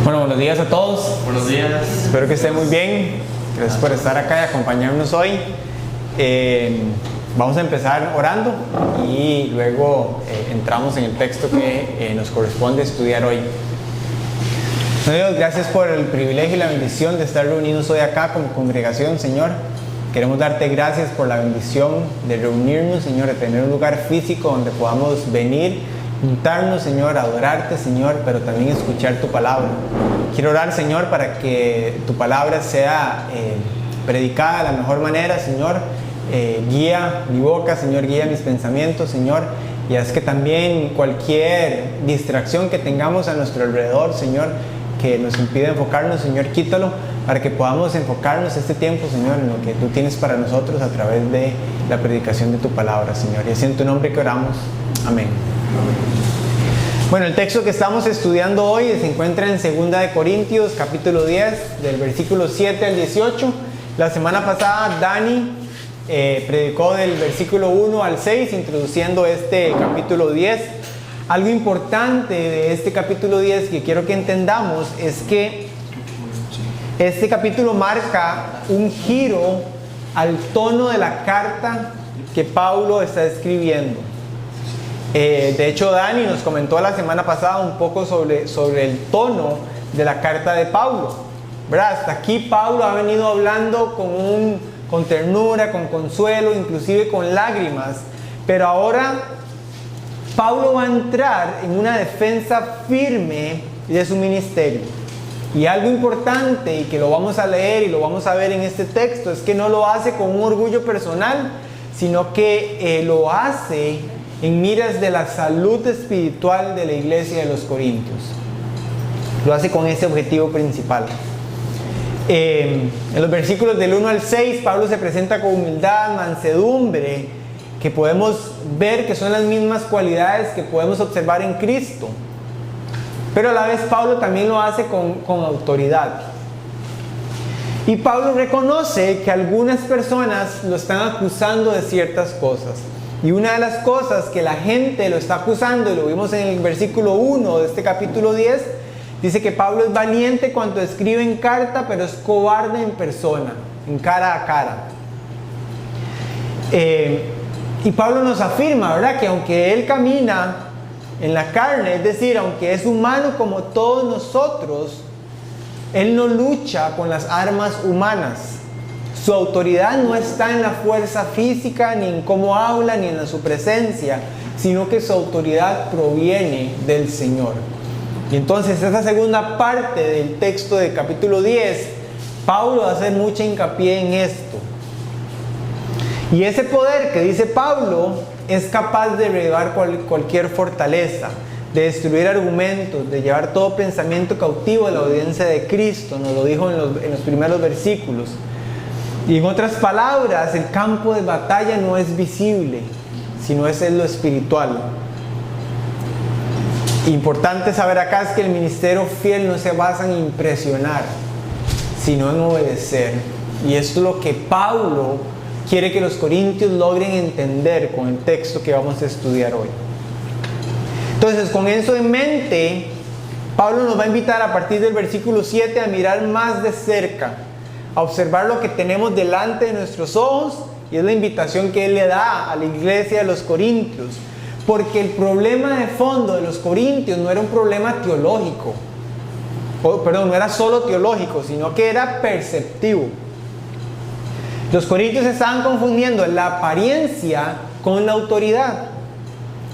Bueno, buenos días a todos. Buenos días. Espero que estén muy bien. Gracias por estar acá y acompañarnos hoy. Vamos a empezar orando y luego entramos en el texto que nos corresponde estudiar hoy. Dios, gracias por el privilegio y la bendición de estar reunidos hoy acá como congregación, Señor. Queremos darte gracias por la bendición de reunirnos, Señor, de tener un lugar físico donde podamos venir, juntarnos, Señor, adorarte, Señor, pero también escuchar tu palabra. Quiero orar, Señor, para que tu palabra sea predicada de la mejor manera, Señor. Guía mi boca, Señor, guía mis pensamientos, Señor, y haz que también cualquier distracción que tengamos a nuestro alrededor, Señor, que nos impide enfocarnos, Señor, quítalo, para que podamos enfocarnos este tiempo, Señor, en lo que tú tienes para nosotros a través de la predicación de tu palabra, Señor. Y es en tu nombre que oramos. Amén. Bueno, el texto que estamos estudiando hoy se encuentra en 2 de Corintios, capítulo 10, del versículo 7 al 18. La semana pasada, Dani predicó del versículo 1 al 6, introduciendo este capítulo 10. Algo importante de este capítulo 10 que quiero que entendamos es que este capítulo marca un giro al tono de la carta que Pablo está escribiendo. De hecho, Dani nos comentó la semana pasada un poco sobre el tono de la carta de Pablo, ¿verdad? Hasta aquí Pablo ha venido hablando con ternura, con consuelo, inclusive con lágrimas, pero ahora Pablo va a entrar en una defensa firme de su ministerio. Y algo importante, y que lo vamos a leer y lo vamos a ver en este texto, es que no lo hace con un orgullo personal, sino que lo hace en miras de la salud espiritual de la iglesia de los Corintios. Lo hace con ese objetivo principal. En los versículos del 1 al 6, Pablo se presenta con humildad, mansedumbre, que podemos ver que son las mismas cualidades que podemos observar en Cristo. Pero a la vez Pablo también lo hace con autoridad. Y Pablo reconoce que algunas personas lo están acusando de ciertas cosas. Y una de las cosas que la gente lo está acusando, y lo vimos en el versículo 1 de este capítulo 10, dice que Pablo es valiente cuando escribe en carta, pero es cobarde en persona, en cara a cara. Y Pablo nos afirma, ¿verdad?, que aunque él camina en la carne, es decir, aunque es humano como todos nosotros, él no lucha con las armas humanas. Su autoridad no está en la fuerza física, ni en cómo habla, ni en su presencia, sino que su autoridad proviene del Señor. Y entonces esa segunda parte del texto del capítulo 10, Pablo va a hacer mucha hincapié en esto. Y ese poder que dice Pablo es capaz de derribar cualquier fortaleza, de destruir argumentos, de llevar todo pensamiento cautivo a la obediencia de Cristo. Nos lo dijo en los primeros versículos. Y en otras palabras, el campo de batalla no es visible, sino es en lo espiritual. Importante saber acá es que el ministerio fiel no se basa en impresionar, sino en obedecer. Y esto es lo que Pablo quiere que los corintios logren entender con el texto que vamos a estudiar hoy. Entonces, con eso en mente, Pablo nos va a invitar a partir del versículo 7 a mirar más de cerca, a observar lo que tenemos delante de nuestros ojos, y es la invitación que él le da a la iglesia de los Corintios, porque el problema de fondo de los Corintios no era un problema teológico, no era solo teológico, sino que era perceptivo. Los Corintios estaban confundiendo la apariencia con la autoridad,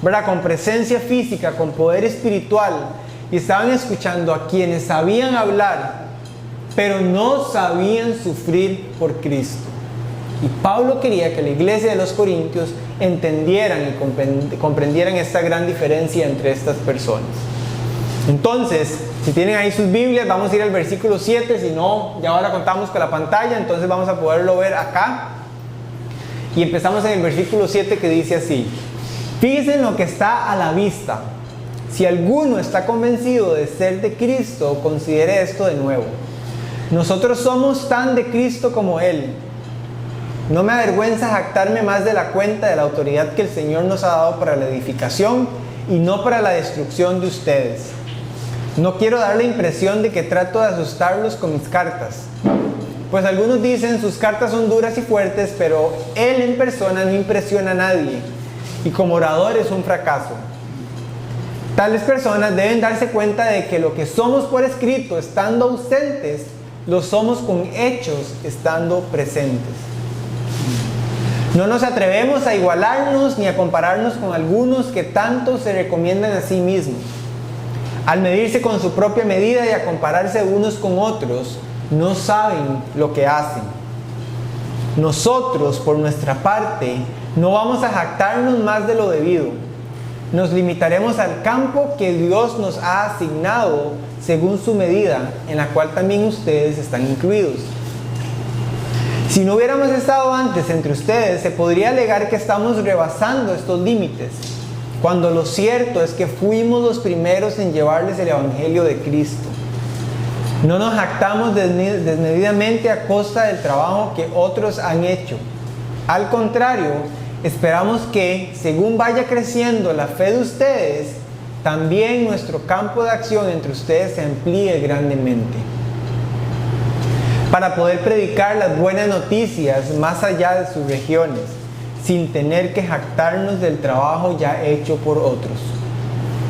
¿verdad?, con presencia física, con poder espiritual, y estaban escuchando a quienes sabían hablar, pero no sabían sufrir por Cristo. Y Pablo quería que la iglesia de los Corintios entendieran y comprendieran esta gran diferencia entre estas personas. Entonces, si tienen ahí sus Biblias, vamos a ir al versículo 7, si no, ya ahora contamos con la pantalla, entonces vamos a poderlo ver acá. Y empezamos en el versículo 7, que dice así: fíjense en lo que está a la vista. Si alguno está convencido de ser de Cristo, considere esto de nuevo. Nosotros somos tan de Cristo como Él. No me avergüenza jactarme más de la cuenta de la autoridad que el Señor nos ha dado para la edificación y no para la destrucción de ustedes. No quiero dar la impresión de que trato de asustarlos con mis cartas. Pues algunos dicen, sus cartas son duras y fuertes, pero él en persona no impresiona a nadie. Y como orador es un fracaso. Tales personas deben darse cuenta de que lo que somos por escrito estando ausentes, lo somos con hechos estando presentes. No nos atrevemos a igualarnos ni a compararnos con algunos que tanto se recomiendan a sí mismos. Al medirse con su propia medida y a compararse unos con otros, no saben lo que hacen. Nosotros, por nuestra parte, no vamos a jactarnos más de lo debido. Nos limitaremos al campo que Dios nos ha asignado según su medida, en la cual también ustedes están incluidos. Si no hubiéramos estado antes entre ustedes, se podría alegar que estamos rebasando estos límites, cuando lo cierto es que fuimos los primeros en llevarles el Evangelio de Cristo. No nos jactamos desmedidamente a costa del trabajo que otros han hecho. Al contrario, esperamos que, según vaya creciendo la fe de ustedes, también nuestro campo de acción entre ustedes se amplíe grandemente, para poder predicar las buenas noticias más allá de sus regiones, sin tener que jactarnos del trabajo ya hecho por otros.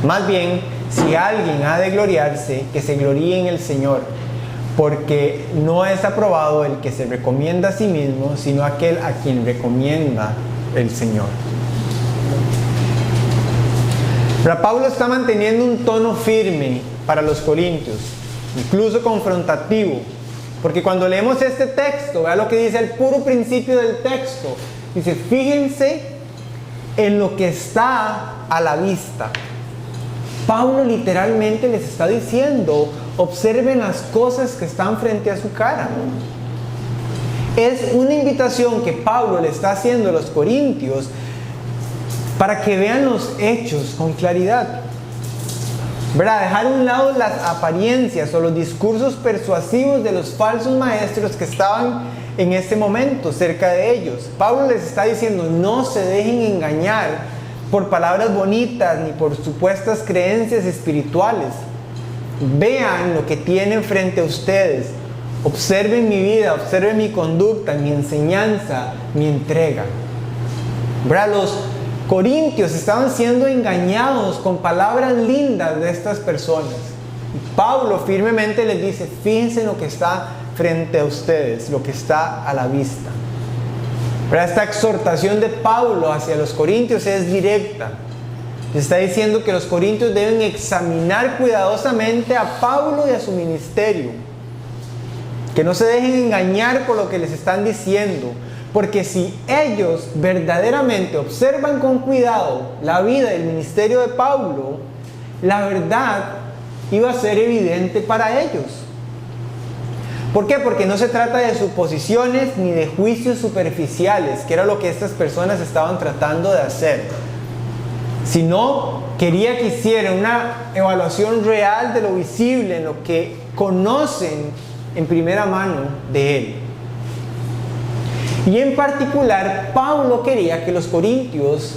Más bien, si alguien ha de gloriarse, que se gloríe en el Señor, porque no es aprobado el que se recomienda a sí mismo, sino aquel a quien recomienda el Señor. Pero Pablo está manteniendo un tono firme para los corintios, incluso confrontativo, porque cuando leemos este texto, vea lo que dice el puro principio del texto. Dice, fíjense en lo que está a la vista. Pablo literalmente les está diciendo, observen las cosas que están frente a su cara. Es una invitación que Pablo le está haciendo a los corintios para que vean los hechos con claridad. ¿Verdad? Dejar a un lado las apariencias o los discursos persuasivos de los falsos maestros que estaban en este momento cerca de ellos. Pablo les está diciendo, no se dejen engañar por palabras bonitas ni por supuestas creencias espirituales. Vean lo que tienen frente a ustedes. Observen mi vida, observen mi conducta, mi enseñanza, mi entrega. ¿Verdad? Los corintios estaban siendo engañados con palabras lindas de estas personas. Y Pablo firmemente les dice, fíjense en lo que está frente a ustedes, lo que está a la vista. Pero esta exhortación de Pablo hacia los corintios es directa. Les está diciendo que los corintios deben examinar cuidadosamente a Pablo y a su ministerio. Que no se dejen engañar por lo que les están diciendo. Porque si ellos verdaderamente observan con cuidado la vida y el ministerio de Pablo, la verdad iba a ser evidente para ellos. ¿Por qué? Porque no se trata de suposiciones ni de juicios superficiales, que era lo que estas personas estaban tratando de hacer. Sino quería que hicieran una evaluación real de lo visible, en lo que conocen en primera mano de él. Y en particular, Pablo quería que los corintios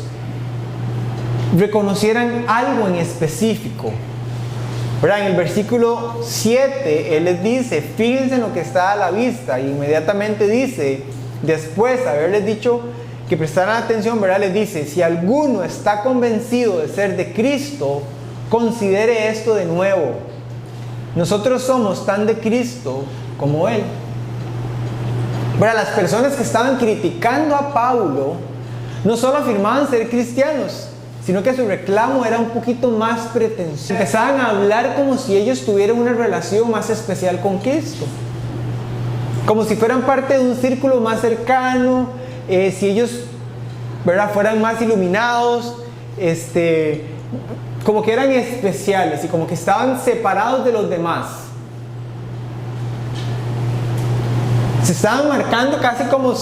reconocieran algo en específico. ¿Verdad? En el versículo 7, él les dice, fíjense en lo que está a la vista. Y inmediatamente dice, después de haberles dicho que prestaran atención, ¿verdad? Les dice, si alguno está convencido de ser de Cristo, considere esto de nuevo. Nosotros somos tan de Cristo como Él. ¿Verdad? Las personas que estaban criticando a Pablo no solo afirmaban ser cristianos, sino que su reclamo era un poquito más pretencioso. Empezaban a hablar como si ellos tuvieran una relación más especial con Cristo, como si fueran parte de un círculo más cercano, si ellos, ¿verdad?, fueran más iluminados, como que eran especiales y como que estaban separados de los demás. Se estaban marcando casi como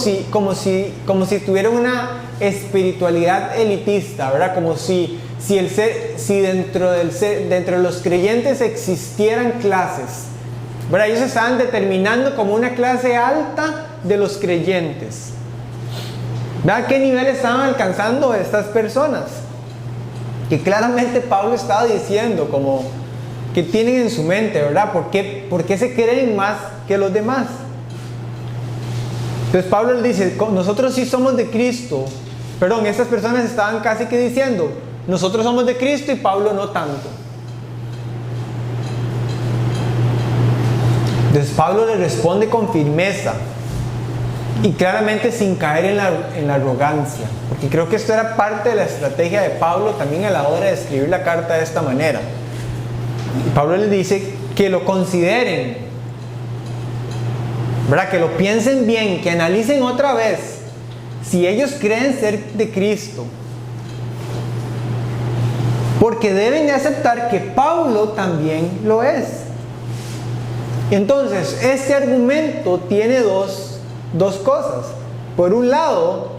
si tuvieran una espiritualidad elitista, ¿verdad? Como si dentro de los creyentes existieran clases, ¿verdad? Ellos se estaban determinando como una clase alta de los creyentes. ¿Verdad? ¿Qué nivel estaban alcanzando estas personas? Que claramente Pablo estaba diciendo como ¿Qué tienen en su mente, verdad? ¿Por qué se creen más que los demás? Entonces Pablo le dice, nosotros sí somos de Cristo. Perdón, estas personas estaban casi que diciendo, nosotros somos de Cristo y Pablo no tanto. Entonces Pablo le responde con firmeza y claramente sin caer en la arrogancia, porque creo que esto era parte de la estrategia de Pablo también a la hora de escribir la carta de esta manera. Y Pablo les dice que lo consideren, ¿verdad? Que lo piensen bien, que analicen otra vez si ellos creen ser de Cristo, porque deben de aceptar que Pablo también lo es. Entonces, este argumento tiene dos cosas. Por un lado,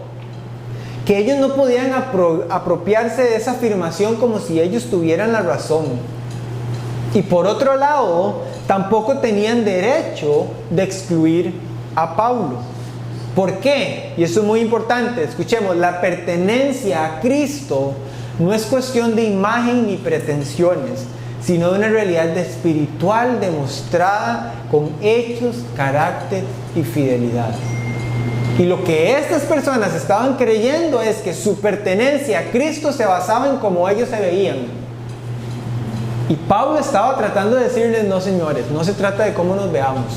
que ellos no podían apropiarse de esa afirmación como si ellos tuvieran la razón. Y por otro lado, tampoco tenían derecho de excluir a Pablo. ¿Por qué? Y eso es muy importante. Escuchemos, la pertenencia a Cristo no es cuestión de imagen ni pretensiones, sino de una realidad espiritual demostrada con hechos, carácter y fidelidad. Y lo que estas personas estaban creyendo es que su pertenencia a Cristo se basaba en cómo ellos se veían. Y Pablo estaba tratando de decirles, no señores, no se trata de cómo nos veamos.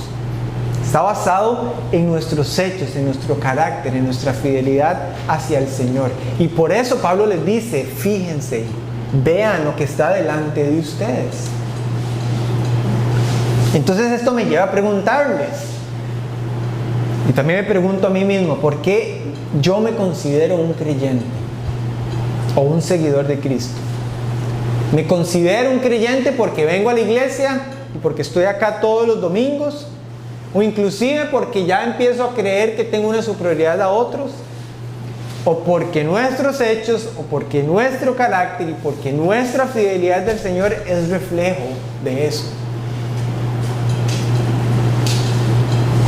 Está basado en nuestros hechos, en nuestro carácter, en nuestra fidelidad hacia el Señor. Y por eso Pablo les dice, fíjense, vean lo que está delante de ustedes. Entonces esto me lleva a preguntarles, y también me pregunto a mí mismo, ¿por qué yo me considero un creyente o un seguidor de Cristo? ¿Me considero un creyente porque vengo a la iglesia y porque estoy acá todos los domingos? ¿O inclusive porque ya empiezo a creer que tengo una superioridad a otros? ¿O porque nuestros hechos, o porque nuestro carácter y porque nuestra fidelidad del Señor es reflejo de eso?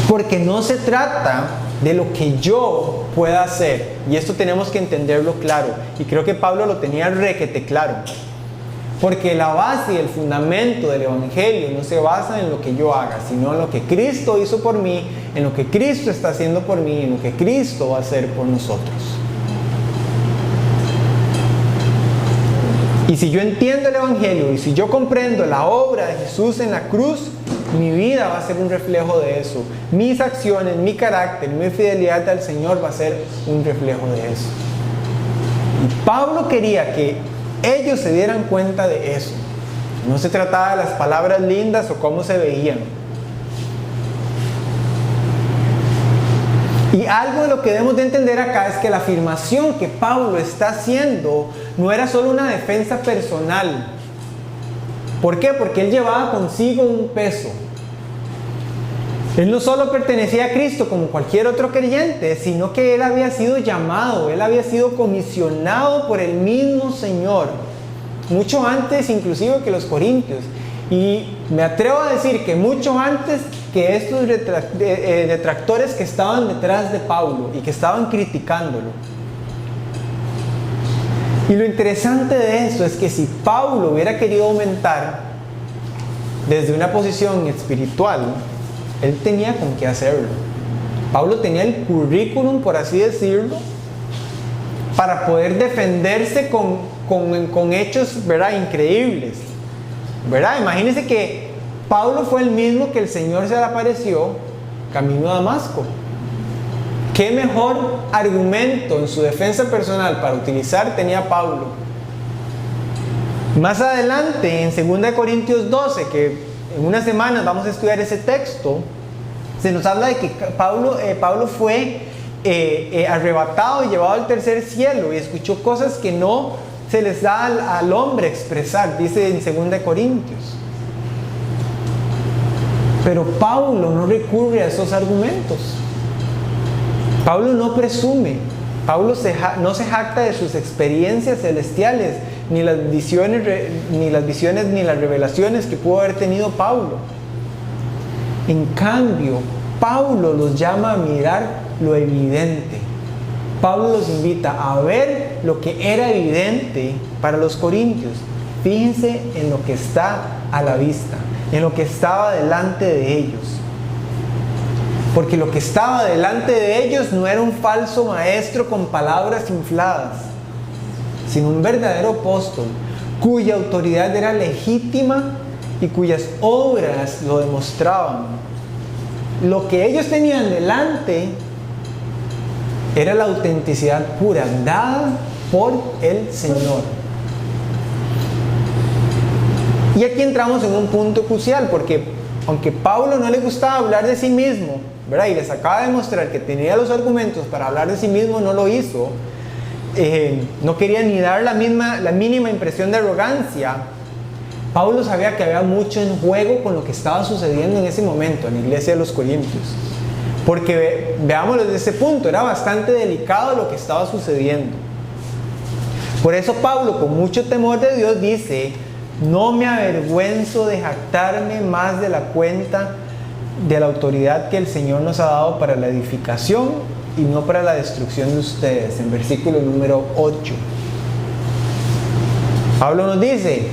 Porque no se trata de lo que yo pueda hacer, y esto tenemos que entenderlo claro, y creo que Pablo lo tenía requete claro. Porque la base y el fundamento del Evangelio no se basa en lo que yo haga, sino en lo que Cristo hizo por mí, en lo que Cristo está haciendo por mí, en lo que Cristo va a hacer por nosotros. Y si yo entiendo el Evangelio y si yo comprendo la obra de Jesús en la cruz, mi vida va a ser un reflejo de eso. Mis acciones, mi carácter, mi fidelidad al Señor va a ser un reflejo de eso. Y Pablo quería que ellos se dieran cuenta de eso. No se trataba de las palabras lindas o cómo se veían. Y algo de lo que debemos de entender acá es que la afirmación que Pablo está haciendo no era solo una defensa personal. ¿Por qué? Porque él llevaba consigo un peso. Él no solo pertenecía a Cristo como cualquier otro creyente, sino que él había sido llamado, él había sido comisionado por el mismo Señor, mucho antes inclusive que los corintios. Y me atrevo a decir que mucho antes que estos detractores que estaban detrás de Pablo y que estaban criticándolo. Y lo interesante de esto es que si Pablo hubiera querido aumentar desde una posición espiritual, él tenía con qué hacerlo. Pablo tenía el currículum, por así decirlo, para poder defenderse con hechos, ¿verdad?, increíbles, ¿verdad? Imagínense que Pablo fue el mismo que el Señor se le apareció camino a Damasco. ¿Qué mejor argumento en su defensa personal para utilizar tenía Pablo? Más adelante, en 2 Corintios 12, que en unas semanas vamos a estudiar ese texto, se nos habla de que Pablo fue arrebatado y llevado al tercer cielo y escuchó cosas que no se les da al hombre expresar, dice en 2 Corintios. Pero Pablo no recurre a esos argumentos. Pablo no presume. Pablo no se jacta de sus experiencias celestiales, ni las visiones ni las revelaciones que pudo haber tenido Pablo. En cambio, Pablo los llama a mirar lo evidente. Pablo los invita a ver lo que era evidente para los corintios. Fíjense en lo que está a la vista, en lo que estaba delante de ellos. Porque lo que estaba delante de ellos no era un falso maestro con palabras infladas, sino un verdadero apóstol, cuya autoridad era legítima y cuyas obras lo demostraban. Lo que ellos tenían delante era la autenticidad pura, dada por el Señor. Y aquí entramos en un punto crucial, porque aunque Pablo no le gustaba hablar de sí mismo, ¿verdad? Y les acaba de mostrar que tenía los argumentos para hablar de sí mismo, no lo hizo. No quería ni dar la mínima impresión de arrogancia. Pablo sabía que había mucho en juego con lo que estaba sucediendo en ese momento en la iglesia de los Corintios. Porque veámoslo desde ese punto, era bastante delicado lo que estaba sucediendo. Por eso Pablo, con mucho temor de Dios, dice: no me avergüenzo de jactarme más de la cuenta de la autoridad que el Señor nos ha dado para la edificación y no para la destrucción de ustedes. En versículo número 8. Pablo nos dice: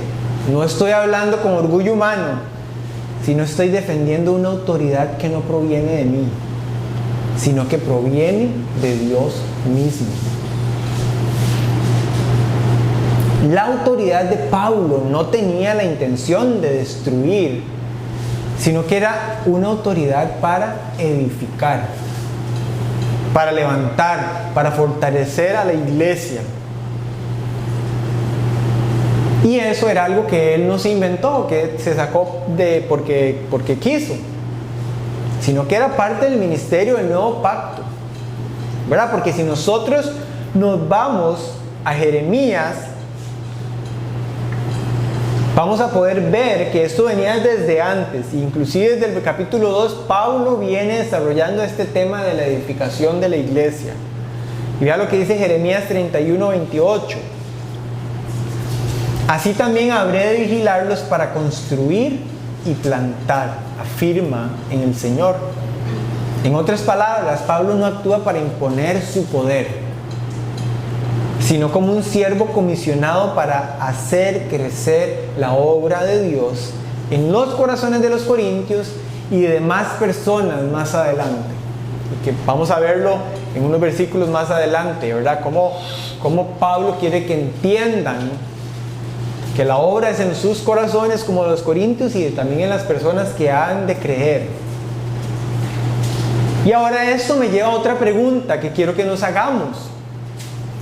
no estoy hablando con orgullo humano, sino estoy defendiendo una autoridad que no proviene de mí, sino que proviene de Dios mismo. La autoridad de Pablo no tenía la intención de destruir, sino que era una autoridad para edificar, para levantar, para fortalecer a la iglesia. Y eso era algo que él no se inventó, que se sacó porque quiso, sino que era parte del ministerio del nuevo pacto, ¿verdad? Porque si nosotros nos vamos a Jeremías, vamos a poder ver que esto venía desde antes. Inclusive desde el capítulo 2, Pablo viene desarrollando este tema de la edificación de la iglesia. Y vea lo que dice Jeremías 31:28. Así también habré de vigilarlos para construir y plantar, afirma en el Señor. En otras palabras, Pablo no actúa para imponer su poder, sino como un siervo comisionado para hacer crecer la obra de Dios en los corazones de los corintios y de demás personas más adelante. Y que vamos a verlo en unos versículos más adelante, ¿verdad? Cómo Pablo quiere que entiendan que la obra es en sus corazones como los corintios y también en las personas que han de creer. Y ahora esto me lleva a otra pregunta que quiero que nos hagamos.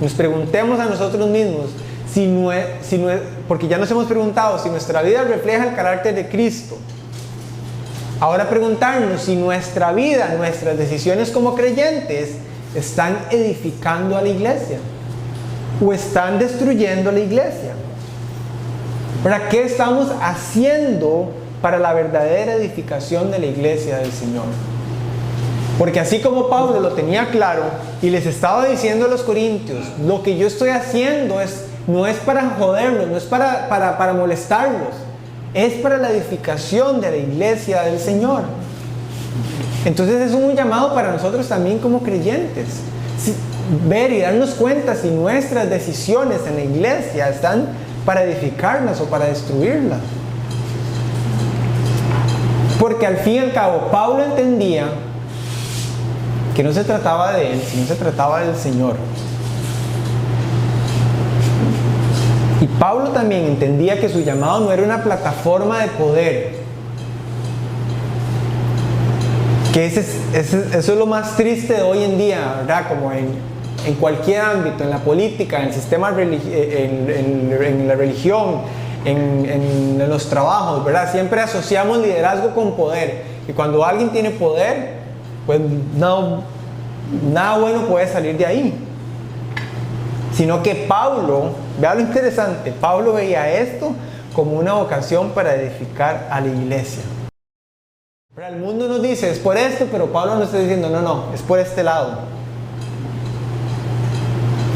Nos preguntemos a nosotros mismos, porque ya nos hemos preguntado si nuestra vida refleja el carácter de Cristo. Ahora preguntarnos si nuestra vida, nuestras decisiones como creyentes están edificando a la iglesia o están destruyendo a la iglesia. ¿Para qué estamos haciendo para la verdadera edificación de la iglesia del Señor? Porque así como Pablo lo tenía claro y les estaba diciendo a los corintios, lo que yo estoy haciendo no es para joderlos, no es para molestarlos, es para la edificación de la iglesia del Señor. Entonces es un llamado para nosotros también como creyentes, ver y darnos cuenta si nuestras decisiones en la iglesia están para edificarlas o para destruirlas. Porque al fin y al cabo Pablo entendía que no se trataba de él, sino se trataba del Señor. Y Pablo también entendía que su llamado no era una plataforma de poder. Que eso es lo más triste de hoy en día, ¿verdad? Como en cualquier ámbito, en la política, en el sistema, en la religión, en los trabajos, ¿verdad? Siempre asociamos liderazgo con poder. Y cuando alguien tiene poder, pues nada bueno puede salir de ahí. Sino que Pablo, vea lo interesante, Pablo veía esto como una vocación para edificar a la iglesia. Pero el mundo nos dice, es por esto, pero Pablo nos está diciendo, no, es por este lado.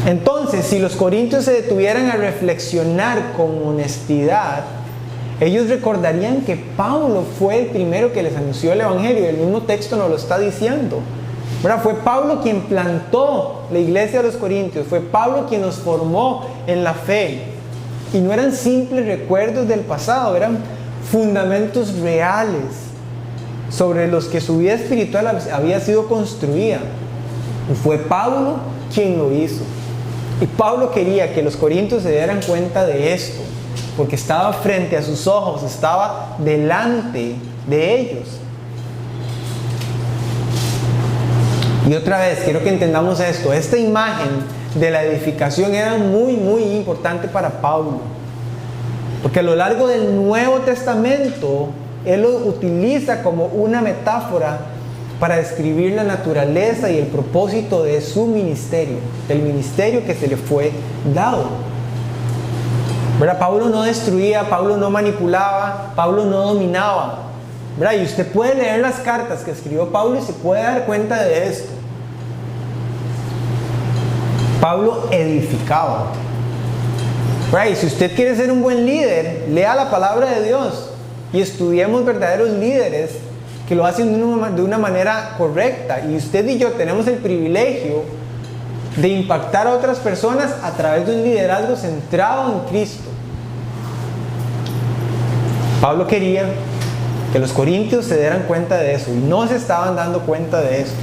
Entonces, si los corintios se detuvieran a reflexionar con honestidad, ellos recordarían que Pablo fue el primero que les anunció el Evangelio. El mismo texto nos lo está diciendo, ¿verdad? Fue Pablo quien plantó la iglesia de los corintios. Fue Pablo quien nos formó en la fe. Y no eran simples recuerdos del pasado, fundamentos reales sobre los que su vida espiritual había sido construida. Y fue Pablo quien lo hizo. Y Pablo quería que los corintios se dieran cuenta de esto, porque estaba frente a sus ojos, estaba delante de ellos. Y otra vez, quiero que entendamos esto. Esta imagen de la edificación era muy, muy importante para Pablo. Porque a lo largo del Nuevo Testamento, él lo utiliza como una metáfora para describir la naturaleza y el propósito de su ministerio, del ministerio que se le fue dado. ¿Verdad? Pablo no destruía, Pablo no manipulaba, Pablo no dominaba. ¿Verdad? Y usted puede leer las cartas que escribió Pablo y se puede dar cuenta de esto. Pablo edificaba. ¿Verdad? Y si usted quiere ser un buen líder, lea la palabra de Dios y estudiemos verdaderos líderes que lo hacen de una manera correcta. Y usted y yo tenemos el privilegio de impactar a otras personas a través de un liderazgo centrado en Cristo. Pablo quería que los corintios se dieran cuenta de eso y no se estaban dando cuenta de esto.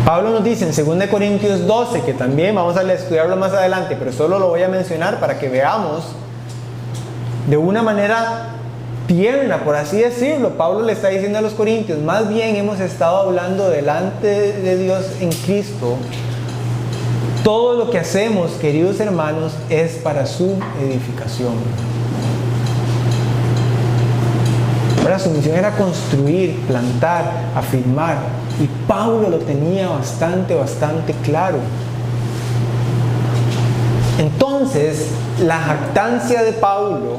Pablo nos dice en 2 Corintios 12, que también vamos a estudiarlo más adelante, pero solo lo voy a mencionar para que veamos de una manera tierna, por así decirlo. Pablo le está diciendo a los corintios: más bien hemos estado hablando delante de Dios en Cristo. Todo lo que hacemos, queridos hermanos, es para su edificación. Ahora su misión era construir, plantar, afirmar. Y Pablo lo tenía bastante claro. Entonces, la jactancia de Pablo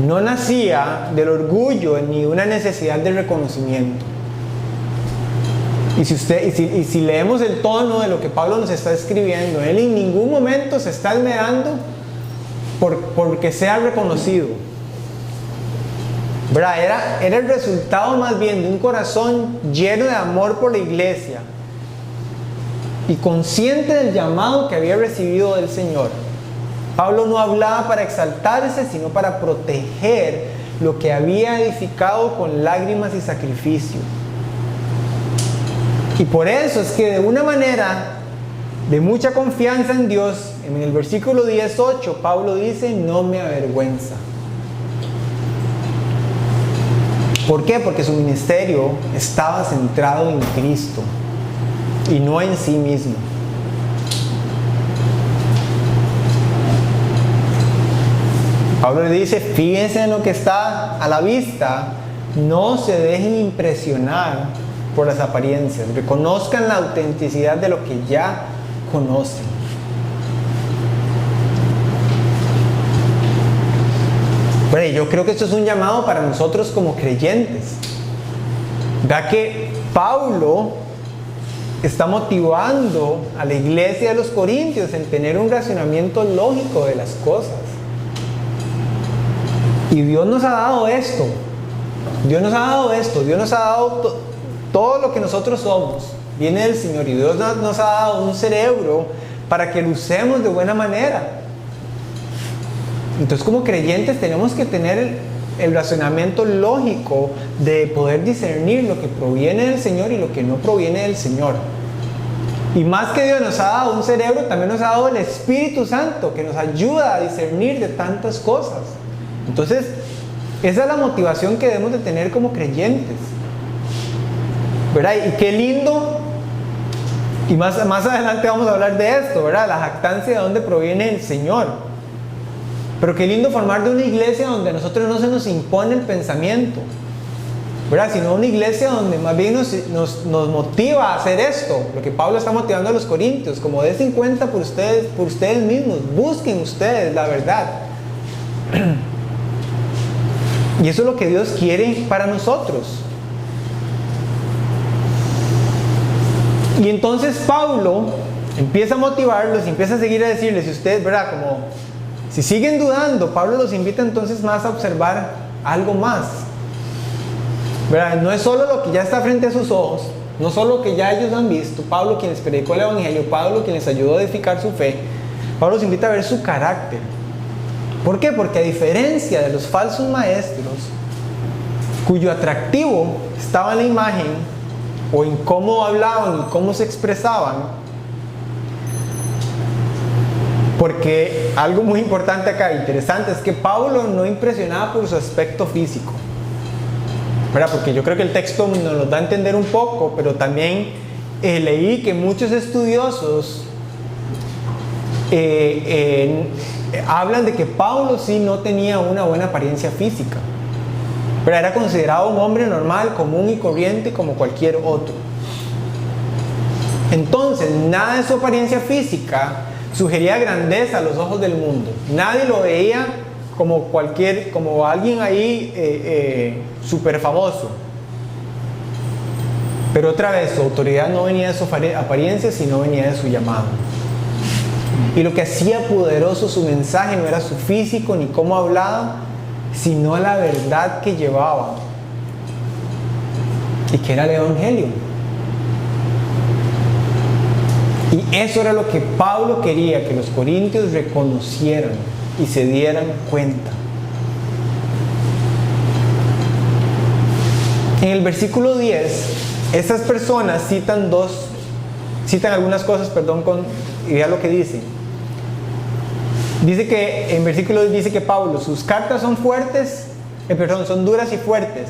no nacía del orgullo ni una necesidad de reconocimiento. Y si leemos el tono de lo que Pablo nos está escribiendo, él en ningún momento se está esmerando porque sea reconocido. ¿Verdad? Era el resultado más bien de un corazón lleno de amor por la iglesia y consciente del llamado que había recibido del Señor. Pablo no hablaba para exaltarse, sino para proteger lo que había edificado con lágrimas y sacrificio. Y por eso es que de una manera de mucha confianza en Dios, en el versículo 18, Pablo dice: no me avergüenza. ¿Por qué? Porque su ministerio estaba centrado en Cristo y no en sí mismo. Pablo le dice: fíjense en lo que está a la vista, no se dejen impresionar por las apariencias, reconozcan la autenticidad de lo que ya conocen. Bueno, yo creo que esto es un llamado para nosotros como creyentes. Vea que Pablo está motivando a la iglesia de los corintios en tener un razonamiento lógico de las cosas. Y Dios nos ha dado esto. Dios nos ha dado todo lo que nosotros somos. Viene del Señor, y Dios nos ha dado un cerebro para que lo usemos de buena manera. Entonces, como creyentes tenemos que tener el razonamiento lógico de poder discernir lo que proviene del Señor y lo que no proviene del Señor. Y más que Dios nos ha dado un cerebro, también nos ha dado el Espíritu Santo, que nos ayuda a discernir de tantas cosas. Entonces, esa es la motivación que debemos de tener como creyentes, ¿verdad? Y qué lindo, y más adelante vamos a hablar de esto, ¿verdad? La jactancia, de dónde proviene el Señor. Pero qué lindo formar de una iglesia donde a nosotros no se nos impone el pensamiento, ¿verdad? Sino una iglesia donde más bien nos motiva a hacer esto, lo que Pablo está motivando a los corintios, como den cuenta por ustedes mismos, busquen ustedes la verdad. Y eso es lo que Dios quiere para nosotros. Y entonces Pablo empieza a motivarlos y empieza a seguir a decirles: si ustedes, ¿verdad? Como si siguen dudando, Pablo los invita entonces más a observar algo más, ¿verdad? No es solo lo que ya está frente a sus ojos, no solo lo que ya ellos han visto. Pablo, quien les predicó el evangelio, Pablo, quien les ayudó a edificar su fe, Pablo los invita a ver su carácter. ¿Por qué? Porque a diferencia de los falsos maestros, cuyo atractivo estaba en la imagen, o en cómo hablaban y cómo se expresaban, porque algo muy importante acá, interesante, es que Pablo no impresionaba por su aspecto físico, ¿verdad? Porque yo creo que el texto nos lo da a entender un poco, pero también leí que muchos estudiosos hablan de que Pablo sí no tenía una buena apariencia física, pero era considerado un hombre normal, común y corriente como cualquier otro. Entonces, nada de su apariencia física sugería grandeza a los ojos del mundo. Nadie lo veía como alguien ahí súper famoso. Pero otra vez, su autoridad no venía de su apariencia, sino venía de su llamado. Y lo que hacía poderoso su mensaje no era su físico ni cómo hablaba, sino la verdad que llevaba, y que era el Evangelio. Y eso era lo que Pablo quería, que los corintios reconocieran y se dieran cuenta. En el versículo 10, estas personas citan algunas cosas, y vean lo que dicen. Dice que, en versículo 10 dice que Pablo, sus cartas son son duras y fuertes,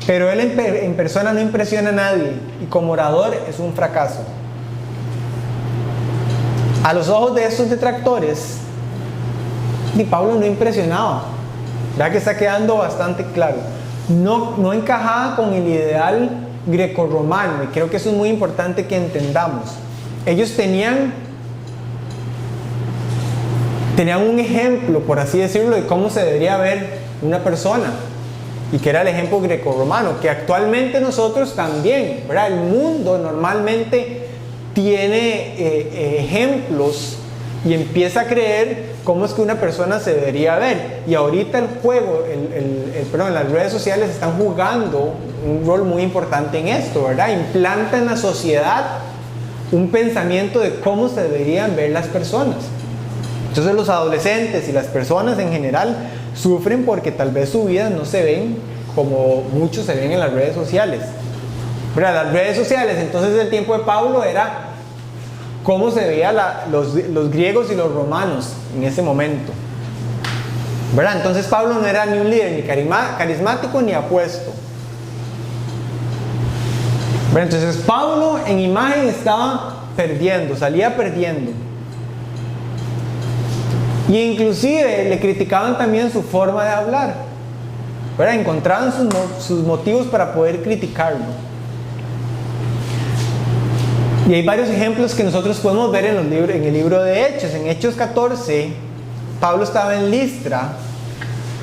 pero él en persona no impresiona a nadie, y como orador es un fracaso. A los ojos de estos detractores, ni Pablo no impresionaba. ¿Verdad que está quedando bastante claro? No encajaba con el ideal grecorromano, y creo que eso es muy importante que entendamos. Ellos tenían un ejemplo, por así decirlo, de cómo se debería ver una persona, y que era el ejemplo grecorromano, que actualmente nosotros también, ¿verdad? El mundo normalmente tiene ejemplos y empieza a creer cómo es que una persona se debería ver. Y ahorita el juego, las redes sociales están jugando un rol muy importante en esto, ¿verdad? Implanta en la sociedad un pensamiento de cómo se deberían ver las personas. Entonces los adolescentes y las personas en general sufren porque tal vez su vida no se ven como muchos se ven en las redes sociales. ¿Verdad? Las redes sociales entonces del tiempo de Pablo era cómo se veían los griegos y los romanos en ese momento. ¿Verdad? Entonces Pablo no era ni un líder ni carismático ni apuesto. ¿Verdad? Entonces Pablo en imagen estaba perdiendo, salía perdiendo. Y inclusive le criticaban también su forma de hablar, ¿verdad? Encontraban sus motivos para poder criticarlo. Y hay varios ejemplos que nosotros podemos ver en el libro de Hechos. En Hechos 14, Pablo estaba en Listra,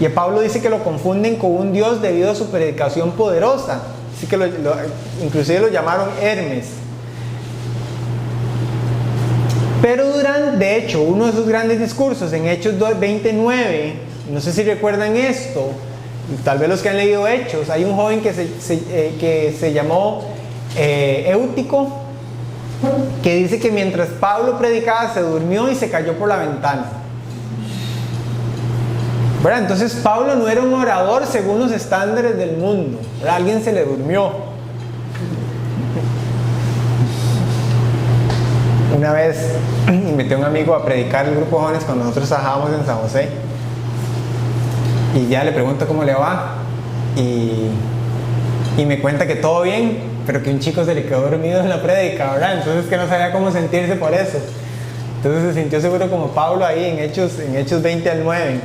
y a Pablo dice que lo confunden con un dios debido a su predicación poderosa. Así que inclusive lo llamaron Hermes. Pero de hecho, uno de sus grandes discursos en Hechos 29, no sé si recuerdan esto, tal vez los que han leído Hechos, hay un joven que se llamó Éutico, que dice que mientras Pablo predicaba se durmió y se cayó por la ventana. ¿Verdad? Entonces Pablo no era un orador según los estándares del mundo, ¿verdad? Alguien se le durmió. Una vez invité a un amigo a predicar el grupo de jóvenes cuando nosotros trabajábamos en San José, y ya le pregunto cómo le va, y me cuenta que todo bien, pero que un chico se le quedó dormido en la prédica, ¿verdad? Entonces que no sabía cómo sentirse por eso. Entonces se sintió seguro como Pablo ahí en Hechos 20 al 9.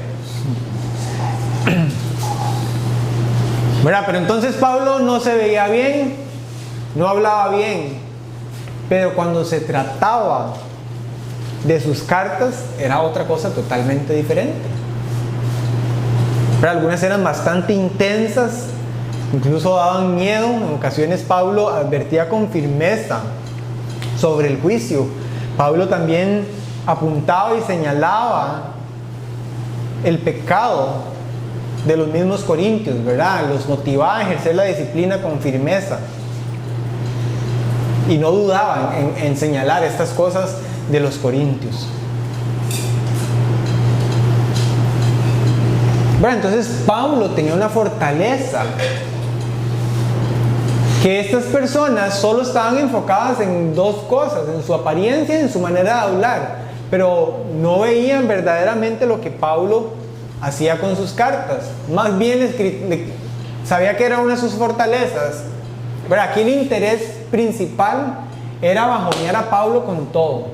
¿Verdad? Pero entonces Pablo no se veía bien, no hablaba bien, pero cuando se trataba de sus cartas era otra cosa totalmente diferente. Pero algunas eran bastante intensas, incluso daban miedo. En ocasiones Pablo advertía con firmeza sobre el juicio. Pablo también apuntaba y señalaba el pecado de los mismos corintios, ¿verdad? Los motivaba a ejercer la disciplina con firmeza. Y no dudaban en señalar estas cosas de los corintios. Bueno, entonces Pablo tenía una fortaleza, que estas personas solo estaban enfocadas en dos cosas, en su apariencia y en su manera de hablar, pero no veían verdaderamente lo que Pablo hacía con sus cartas. Más bien sabía que era una de sus fortalezas, pero aquí el interés principal era bajonear a Pablo con todo.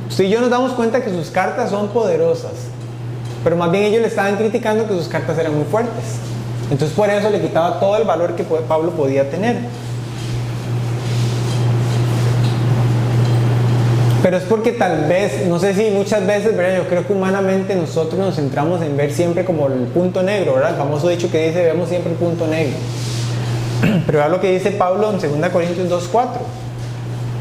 Usted y yo nos damos cuenta que sus cartas son poderosas, pero más bien ellos le estaban criticando que sus cartas eran muy fuertes. Entonces por eso le quitaba todo el valor que Pablo podía tener. Pero es porque tal vez, no sé si muchas veces, ¿verdad? Yo creo que humanamente nosotros nos centramos en ver siempre como el punto negro, ¿verdad? El famoso dicho que dice, vemos siempre el punto negro. Pero vea lo que dice Pablo en 2 Corintios 2:4.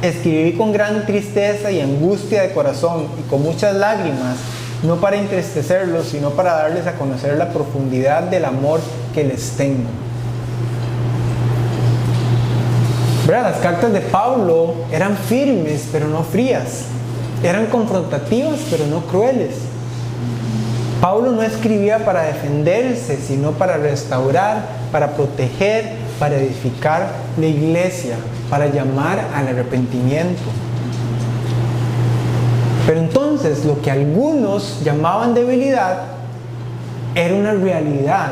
Escribí con gran tristeza y angustia de corazón y con muchas lágrimas, no para entristecerlos, sino para darles a conocer la profundidad del amor que les tengo. ¿Verdad? Las cartas de Pablo eran firmes, pero no frías. Eran confrontativas, pero no crueles. Pablo no escribía para defenderse, sino para restaurar, para proteger, para edificar la iglesia, para llamar al arrepentimiento. Pero entonces lo que algunos llamaban debilidad era una realidad,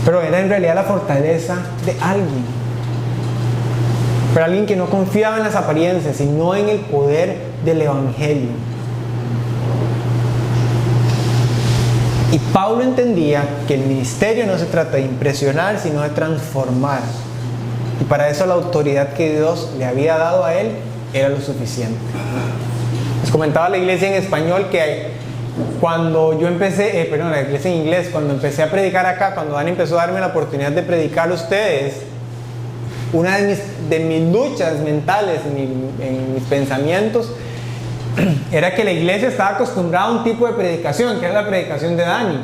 pero era en realidad la fortaleza de alguien. Pero alguien que no confiaba en las apariencias, sino en el poder del Evangelio. Y Pablo entendía que el ministerio no se trata de impresionar, sino de transformar. Y para eso la autoridad que Dios le había dado a él era lo suficiente. Les comentaba a la iglesia en español que cuando yo empecé, la iglesia en inglés, cuando empecé a predicar acá, cuando Dani empezó a darme la oportunidad de predicar a ustedes, una de mis luchas mentales, en mis pensamientos, era que la iglesia estaba acostumbrada a un tipo de predicación, que es la predicación de Dani.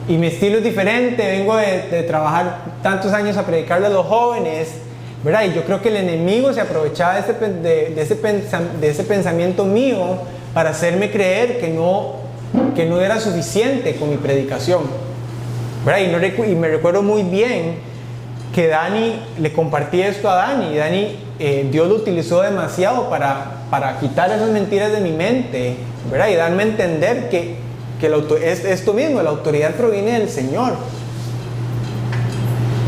Y mi estilo es diferente, vengo de trabajar tantos años a predicarle a los jóvenes, ¿verdad? Y yo creo que el enemigo se aprovechaba de ese pensamiento mío para hacerme creer que no era suficiente con mi predicación, ¿verdad? Y me recuerdo muy bien que Dani, le compartí esto a Dani, y Dani, Dios lo utilizó demasiado para quitar esas mentiras de mi mente, ¿verdad? Y darme a entender que es esto mismo, la autoridad proviene del Señor,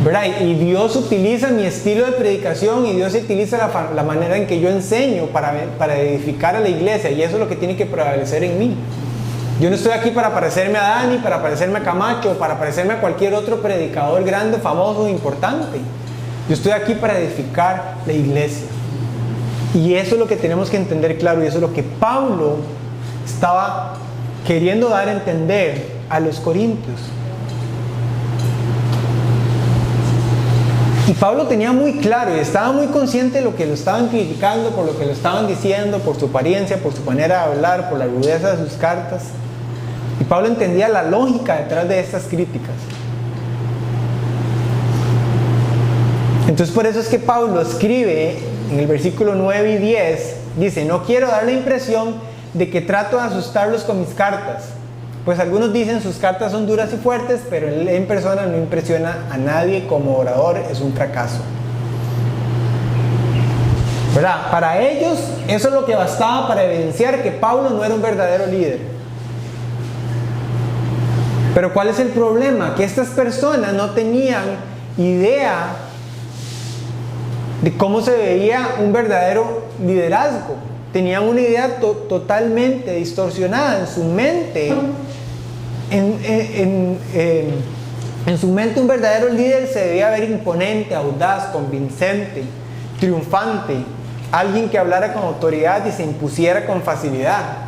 ¿verdad? Y Dios utiliza mi estilo de predicación, y Dios utiliza la manera en que yo enseño para edificar a la iglesia, y eso es lo que tiene que prevalecer en mí. Yo no estoy aquí para parecerme a Dani, para parecerme a Camacho, para parecerme a cualquier otro predicador grande, famoso, importante. Yo estoy aquí para edificar la iglesia. Y eso es lo que tenemos que entender claro, y eso es lo que Pablo estaba queriendo dar a entender a los corintios. Y Pablo tenía muy claro y estaba muy consciente de lo que lo estaban criticando, por lo que lo estaban diciendo, por su apariencia, por su manera de hablar, por la rudeza de sus cartas. Y Pablo entendía la lógica detrás de estas críticas. Entonces por eso es que Pablo escribe en el versículo 9 y 10, dice: no quiero dar la impresión de que trato de asustarlos con mis cartas, pues algunos dicen sus cartas son duras y fuertes, pero él en persona no impresiona a nadie, como orador es un fracaso. ¿Verdad? Para ellos eso es lo que bastaba para evidenciar que Pablo no era un verdadero líder. Pero ¿cuál es el problema? Que estas personas no tenían idea de cómo se veía un verdadero liderazgo. Tenían una idea totalmente distorsionada en su mente. En su mente un verdadero líder se debía ver imponente, audaz, convincente, triunfante, alguien que hablara con autoridad y se impusiera con facilidad.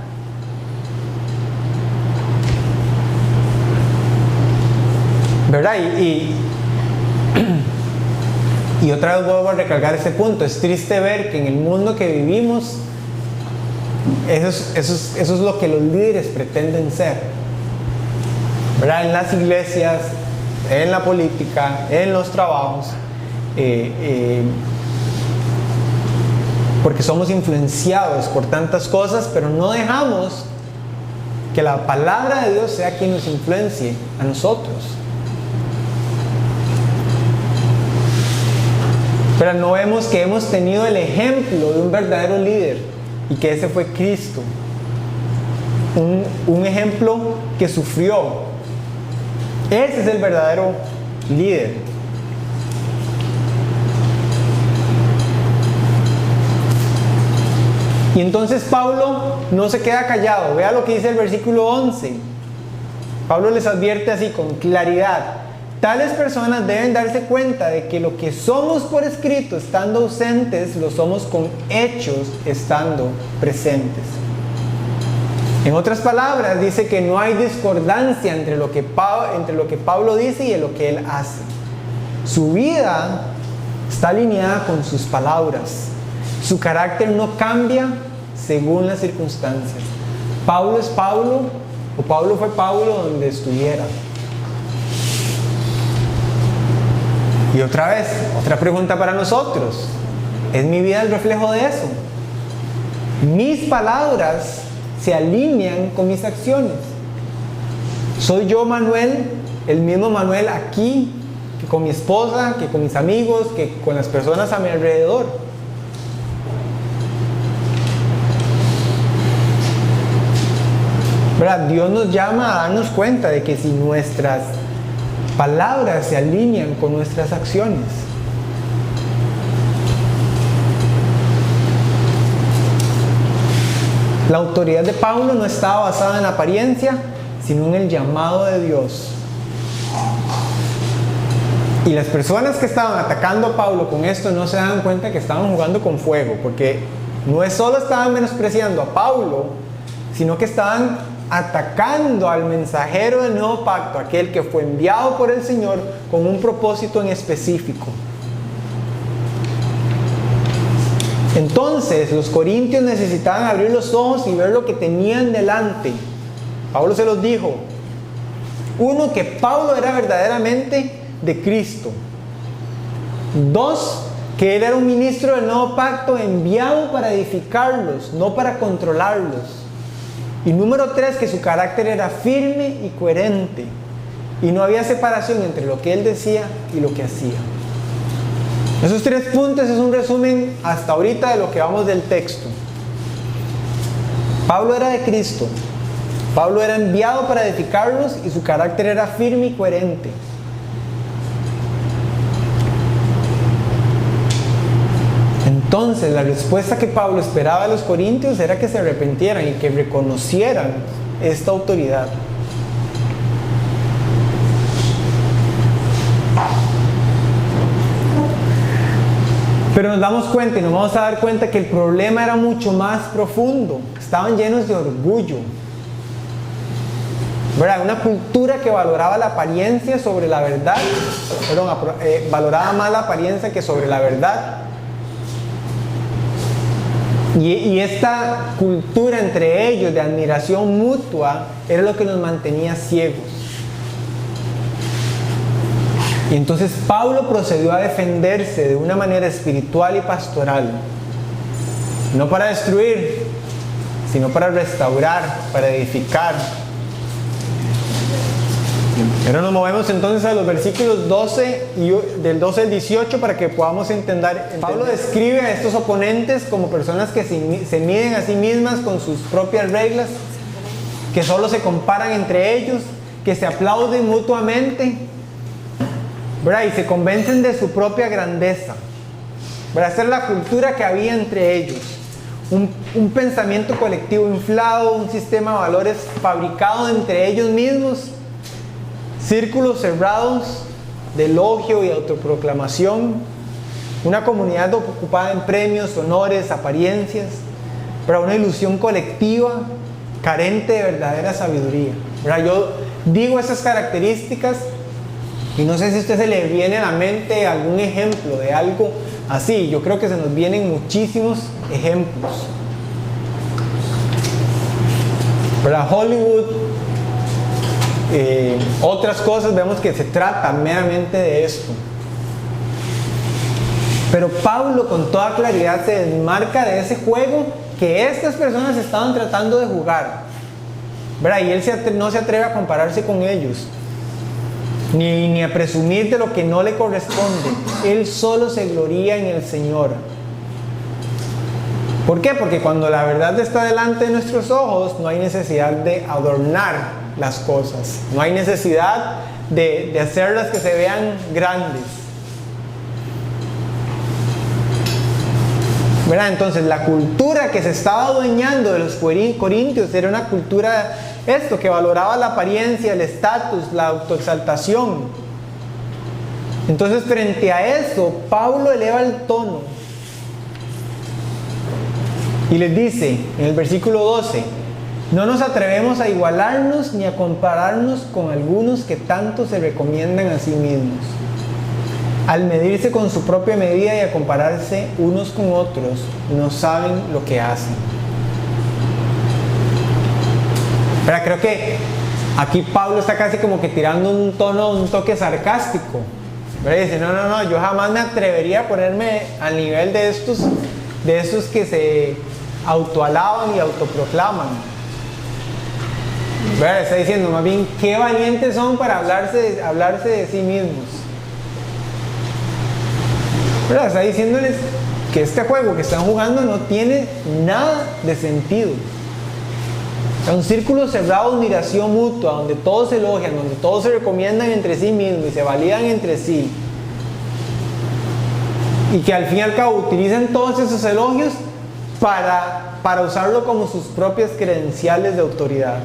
¿Verdad? Y otra vez vuelvo a recalcar este punto. Es triste ver que en el mundo que vivimos eso es lo que los líderes pretenden ser, ¿verdad? En las iglesias, en la política, en los trabajos, porque somos influenciados por tantas cosas, pero no dejamos Que la palabra de Dios sea quien nos influencie a nosotros. Pero no vemos que hemos tenido el ejemplo de un verdadero líder y que ese fue Cristo. Un ejemplo que sufrió. Ese es el verdadero líder. Y entonces Pablo no se queda callado. Vea lo que dice el versículo 11. Pablo les advierte así con claridad: tales personas deben darse cuenta de que lo que somos por escrito estando ausentes, lo somos con hechos estando presentes. En otras palabras, dice que no hay discordancia entre lo que Pablo dice y lo que él hace. Su vida está alineada con sus palabras. Su carácter no cambia según las circunstancias. Pablo es Pablo, o Pablo fue Pablo donde estuviera. Y otra vez, otra pregunta para nosotros: ¿es mi vida el reflejo de eso? Mis palabras se alinean con mis acciones. ¿Soy yo, Manuel, el mismo Manuel aquí, que con mi esposa, que con mis amigos, que con las personas a mi alrededor? ¿Verdad? Dios nos llama a darnos cuenta de que si nuestras palabras se alinean con nuestras acciones. La autoridad de Pablo no estaba basada en la apariencia, sino en el llamado de Dios. Y las personas que estaban atacando a Pablo con esto no se dan cuenta que estaban jugando con fuego, porque no es solo estaban menospreciando a Pablo, sino que estaban atacando al mensajero del nuevo pacto, aquel que fue enviado por el Señor con un propósito en específico. Entonces los corintios necesitaban abrir los ojos y ver lo que tenían delante. Pablo se los dijo: uno, que Pablo era verdaderamente de Cristo; dos, que él era un ministro del nuevo pacto enviado para edificarlos, no para controlarlos; y número 3, que su carácter era firme y coherente y no había separación entre lo que él decía y lo que hacía. Esos 3 puntos es un resumen hasta ahorita de lo que vamos del texto. Pablo era de Cristo, Pablo era enviado para edificarlos y su carácter era firme y coherente. Entonces la respuesta que Pablo esperaba de los corintios era que se arrepintieran y que reconocieran esta autoridad. Pero nos damos cuenta y nos vamos a dar cuenta que el problema era mucho más profundo. Estaban llenos de orgullo, ¿verdad? Una cultura que valoraba la apariencia sobre la verdad, valoraba más la apariencia que sobre la verdad. Y esta cultura entre ellos de admiración mutua era lo que nos mantenía ciegos. Y entonces Pablo procedió a defenderse de una manera espiritual y pastoral, no para destruir, sino para restaurar, para edificar. Ahora nos movemos entonces a los versículos 12 del 12 al 18 para que podamos entender. Pablo describe a estos oponentes como personas que se miden a sí mismas con sus propias reglas, que solo se comparan entre ellos, que se aplauden mutuamente, ¿verdad? Y se convencen de su propia grandeza, ¿verdad? Esa es la cultura que había entre ellos. Un pensamiento colectivo inflado, un sistema de valores fabricado entre ellos mismos, círculos cerrados de elogio y autoproclamación, una comunidad ocupada en premios, honores, apariencias, pero una ilusión colectiva carente de verdadera sabiduría, ¿verdad? Yo digo esas características y no sé si a usted se le viene a la mente algún ejemplo de algo así. Yo creo que se nos vienen muchísimos ejemplos, ¿verdad? Hollywood, otras cosas, vemos que se trata meramente de esto. Pero Pablo con toda claridad se desmarca de ese juego que estas personas estaban tratando de jugar. ¿verdad? Y él no se atreve a compararse con ellos, ni a presumir de lo que no le corresponde. Él solo se gloría en el Señor. ¿Por qué? Porque cuando la verdad está delante de nuestros ojos, no hay necesidad de adornar las cosas, no hay necesidad de hacerlas que se vean grandes, ¿verdad? Entonces la cultura que se estaba adueñando de los corintios era una cultura que valoraba la apariencia, el estatus, la autoexaltación. Entonces frente a eso, Pablo eleva el tono y les dice en el versículo 12: no nos atrevemos a igualarnos ni a compararnos con algunos que tanto se recomiendan a sí mismos. Al medirse con su propia medida y a compararse unos con otros, no saben lo que hacen. Pero creo que aquí Pablo está casi como que tirando un toque sarcástico. Pero dice, no, yo jamás me atrevería a ponerme al nivel de estos que se autoalaban y autoproclaman. ¿Verdad? Está diciendo más bien qué valientes son para hablarse de sí mismos. ¿Verdad? Está diciéndoles que este juego que están jugando no tiene nada de sentido. Es un círculo cerrado de admiración mutua, donde todos se elogian, donde todos se recomiendan entre sí mismos y se validan entre sí. Y que al fin y al cabo utilizan todos esos elogios para usarlo como sus propias credenciales de autoridad.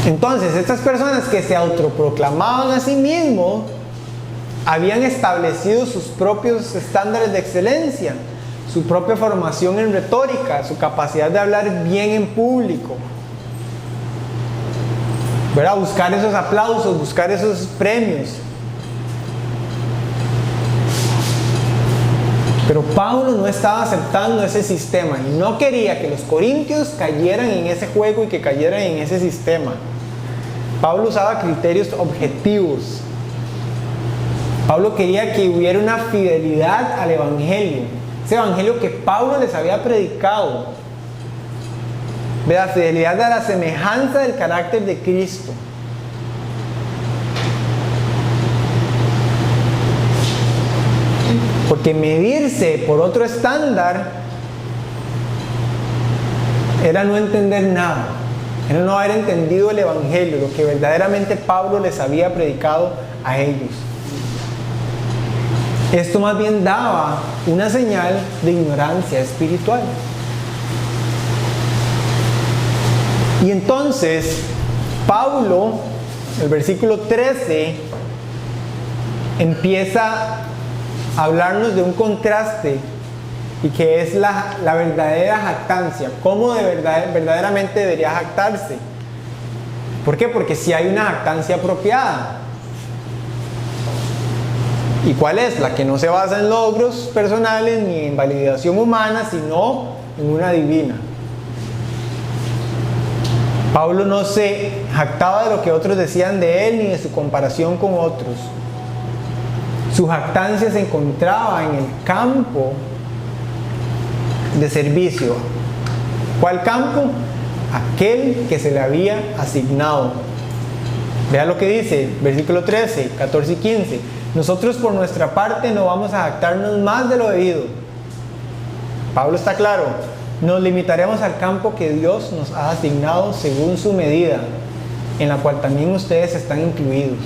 Entonces, estas personas que se autoproclamaban a sí mismos habían establecido sus propios estándares de excelencia, su propia formación en retórica, su capacidad de hablar bien en público, ¿verdad? Buscar esos aplausos, buscar esos premios. Pero Pablo no estaba aceptando ese sistema y no quería que los corintios cayeran en ese juego y que cayeran en ese sistema. Pablo usaba criterios objetivos. Pablo quería que hubiera una fidelidad al evangelio, ese evangelio que Pablo les había predicado, ¿verdad? Fidelidad a la semejanza del carácter de Cristo. Porque medirse por otro estándar era no entender nada, era no haber entendido el evangelio, lo que verdaderamente Pablo les había predicado a ellos. Esto más bien daba una señal de ignorancia espiritual. Y entonces Pablo, el versículo 13, empieza a hablarnos de un contraste y que es la verdadera jactancia. ¿Cómo verdaderamente debería jactarse? ¿Por qué? Porque si hay una jactancia apropiada. ¿Y cuál es? La que no se basa en logros personales ni en validación humana, sino en una divina. Pablo no se jactaba de lo que otros decían de él ni de su comparación con otros. Su jactancia se encontraba en el campo de servicio. ¿Cuál campo? Aquel que se le había asignado. Vea lo que dice, versículo 13, 14 y 15. Nosotros por nuestra parte no vamos a jactarnos más de lo debido. Pablo está claro, nos limitaremos al campo que Dios nos ha asignado según su medida, en la cual también ustedes están incluidos.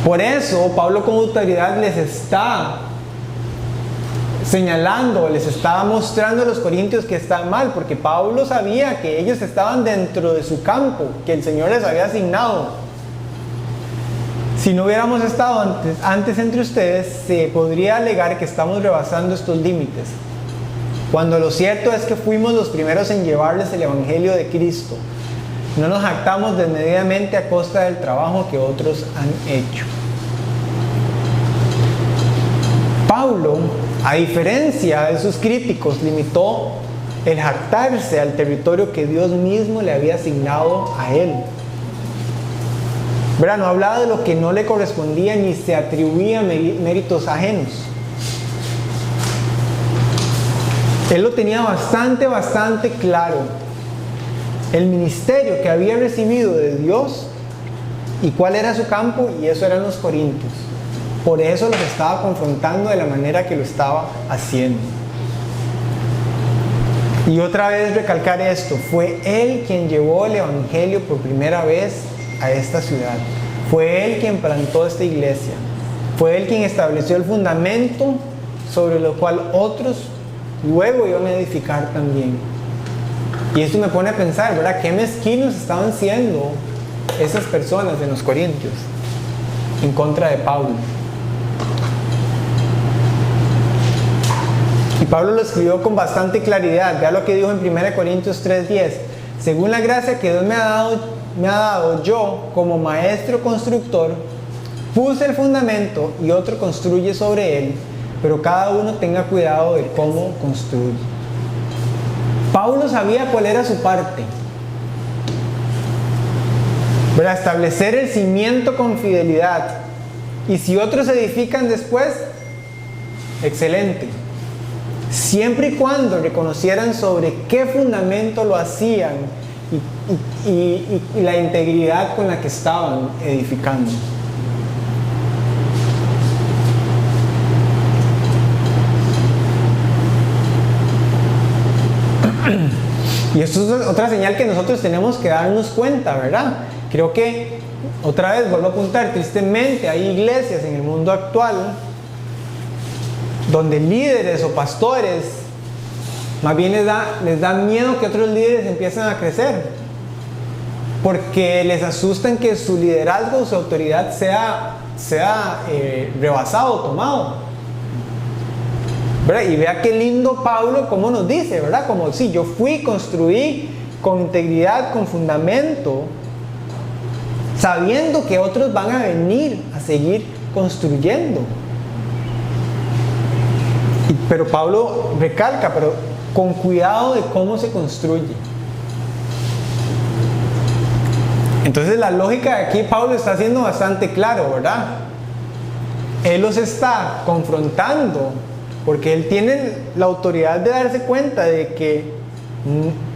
Por eso Pablo con autoridad les está señalando, les está mostrando a los corintios que están mal, porque Pablo sabía que ellos estaban dentro de su campo, que el Señor les había asignado. Si no hubiéramos estado antes entre ustedes, se podría alegar que estamos rebasando estos límites, cuando lo cierto es que fuimos los primeros en llevarles el evangelio de Cristo. No nos jactamos desmedidamente a costa del trabajo que otros han hecho. Pablo, a diferencia de sus críticos, limitó el jactarse al territorio que Dios mismo le había asignado a él. ¿Verdad? No hablaba de lo que no le correspondía ni se atribuía méritos ajenos. Él lo tenía bastante claro. El ministerio que había recibido de Dios y cuál era su campo, y eso eran los corintios. Por eso los estaba confrontando de la manera que lo estaba haciendo. Y otra vez recalcar esto, fue Él quien llevó el Evangelio por primera vez a esta ciudad. Fue Él quien plantó esta iglesia. Fue Él quien estableció el fundamento sobre lo cual otros luego iban a edificar también. Y esto me pone a pensar, ¿verdad? Qué mezquinos estaban siendo esas personas en los Corintios en contra de Pablo. Y Pablo lo escribió con bastante claridad. Vea lo que dijo en 1 Corintios 3:10. Según la gracia que Dios me ha dado, yo como maestro constructor puse el fundamento y otro construye sobre él, pero cada uno tenga cuidado de cómo construye. Pablo sabía cuál era su parte. Para establecer el cimiento con fidelidad. Y si otros edifican después, excelente. Siempre y cuando reconocieran sobre qué fundamento lo hacían y la integridad con la que estaban edificando. Y esto es otra señal que nosotros tenemos que darnos cuenta, ¿verdad? Creo que, otra vez vuelvo a apuntar, tristemente hay iglesias en el mundo actual donde líderes o pastores más bien les da miedo que otros líderes empiecen a crecer, porque les asustan que su liderazgo, su autoridad sea rebasado, tomado. ¿Verdad? Y vea qué lindo Pablo como nos dice, ¿verdad? Como si yo construí con integridad, con fundamento, sabiendo que otros van a venir a seguir construyendo. Pero Pablo recalca, pero con cuidado de cómo se construye. Entonces la lógica de aquí Pablo está siendo bastante claro, ¿verdad? Él los está confrontando porque él tiene la autoridad de darse cuenta de que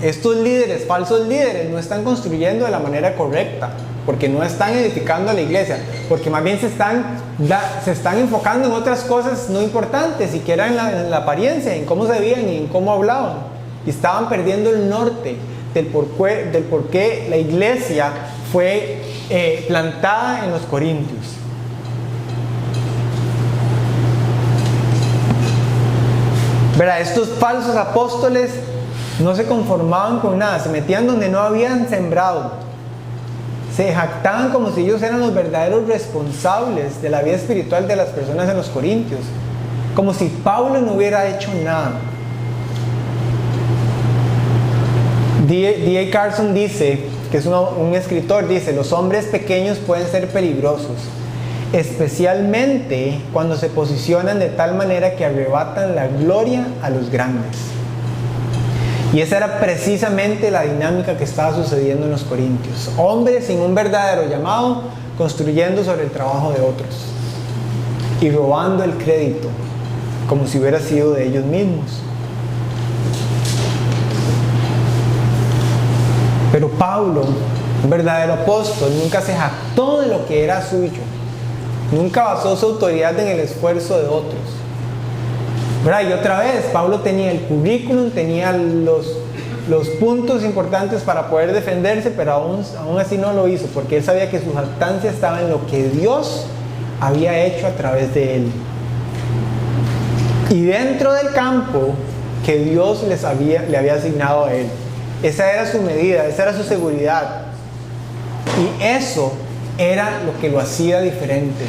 estos líderes, falsos líderes, no están construyendo de la manera correcta, porque no están edificando a la iglesia, porque más bien se están enfocando en otras cosas no importantes, siquiera en la apariencia, en cómo se veían y en cómo hablaban, y estaban perdiendo el norte del por qué la iglesia fue plantada en los Corintios. ¿Verdad? Estos falsos apóstoles no se conformaban con nada, se metían donde no habían sembrado, se jactaban como si ellos eran los verdaderos responsables de la vida espiritual de las personas en los Corintios, como si Pablo no hubiera hecho nada. D.A. Carson dice, que es un escritor, dice: los hombres pequeños pueden ser peligrosos, especialmente cuando se posicionan de tal manera que arrebatan la gloria a los grandes. Y esa era precisamente la dinámica que estaba sucediendo en los Corintios. Hombres sin un verdadero llamado, construyendo sobre el trabajo de otros y robando el crédito como si hubiera sido de ellos mismos. Pero Pablo, un verdadero apóstol, nunca se jactó de lo que era suyo. Nunca basó su autoridad en el esfuerzo de otros. ¿Verdad? Y otra vez, Pablo tenía el currículum, tenía los puntos importantes para poder defenderse, pero aún así no lo hizo, porque él sabía que su jactancia estaba en lo que Dios había hecho a través de él. Y dentro del campo que Dios le había asignado a él. Esa era su medida, esa era su seguridad. Y eso era lo que lo hacía diferente.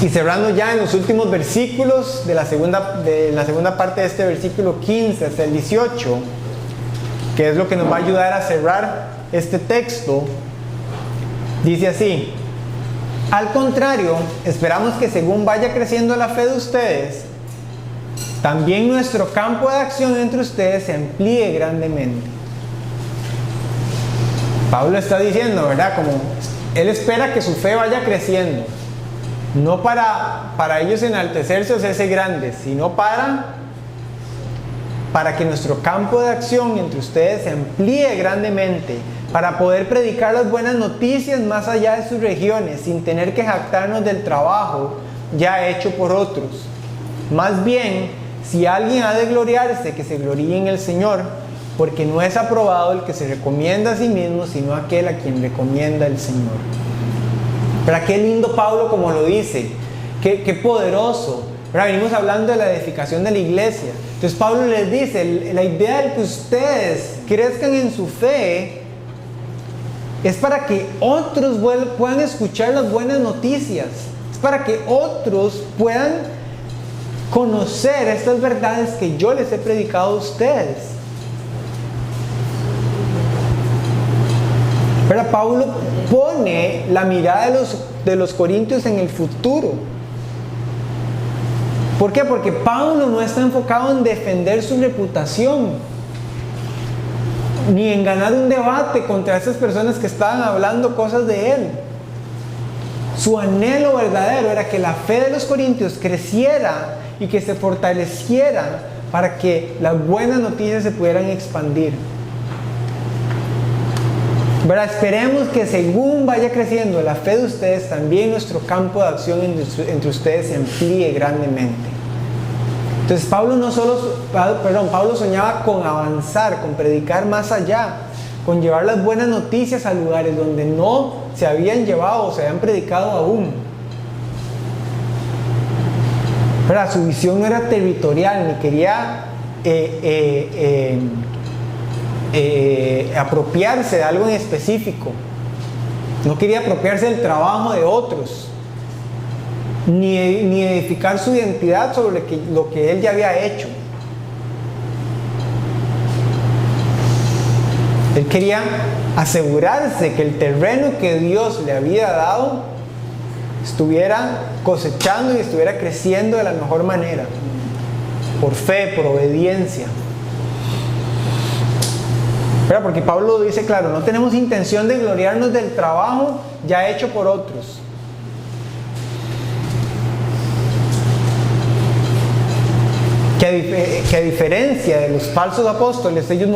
Y cerrando ya en los últimos versículos de la segunda parte de este versículo 15 hasta el 18, que es lo que nos va a ayudar a cerrar este texto, dice así: al contrario, esperamos que según vaya creciendo la fe de ustedes, también nuestro campo de acción entre ustedes se amplíe grandemente. Pablo está diciendo, ¿verdad? Como él espera que su fe vaya creciendo. No para ellos enaltecerse o hacerse grandes, sino para que nuestro campo de acción entre ustedes se amplíe grandemente, para poder predicar las buenas noticias más allá de sus regiones, sin tener que jactarnos del trabajo ya hecho por otros. Más bien, si alguien ha de gloriarse, que se gloríe en el Señor, porque no es aprobado el que se recomienda a sí mismo, sino aquel a quien recomienda el Señor. Pero qué lindo Pablo como lo dice, qué poderoso. Ahora venimos hablando de la edificación de la iglesia. Entonces Pablo les dice, la idea de que ustedes crezcan en su fe es para que otros puedan escuchar las buenas noticias. Es para que otros puedan conocer estas verdades que yo les he predicado a ustedes. Pero Pablo pone la mirada de los corintios en el futuro. ¿Por qué? Porque Pablo no está enfocado en defender su reputación, ni en ganar un debate contra esas personas que estaban hablando cosas de él. Su anhelo verdadero era que la fe de los corintios creciera y que se fortaleciera para que las buenas noticias se pudieran expandir. ¿Verdad? Esperemos que según vaya creciendo la fe de ustedes, también nuestro campo de acción entre ustedes se amplíe grandemente. Entonces Pablo soñaba con avanzar, con predicar más allá, con llevar las buenas noticias a lugares donde no se habían llevado o se habían predicado aún. ¿Verdad? Su visión no era territorial, ni quería apropiarse de algo en específico. No quería apropiarse del trabajo de otros, ni edificar su identidad sobre lo que él ya había hecho. Él quería asegurarse que el terreno que Dios le había dado estuviera cosechando y estuviera creciendo de la mejor manera, por fe, por obediencia. Pero porque Pablo dice claro, no tenemos intención de gloriarnos del trabajo ya hecho por otros. Que a diferencia de los falsos apóstoles, ellos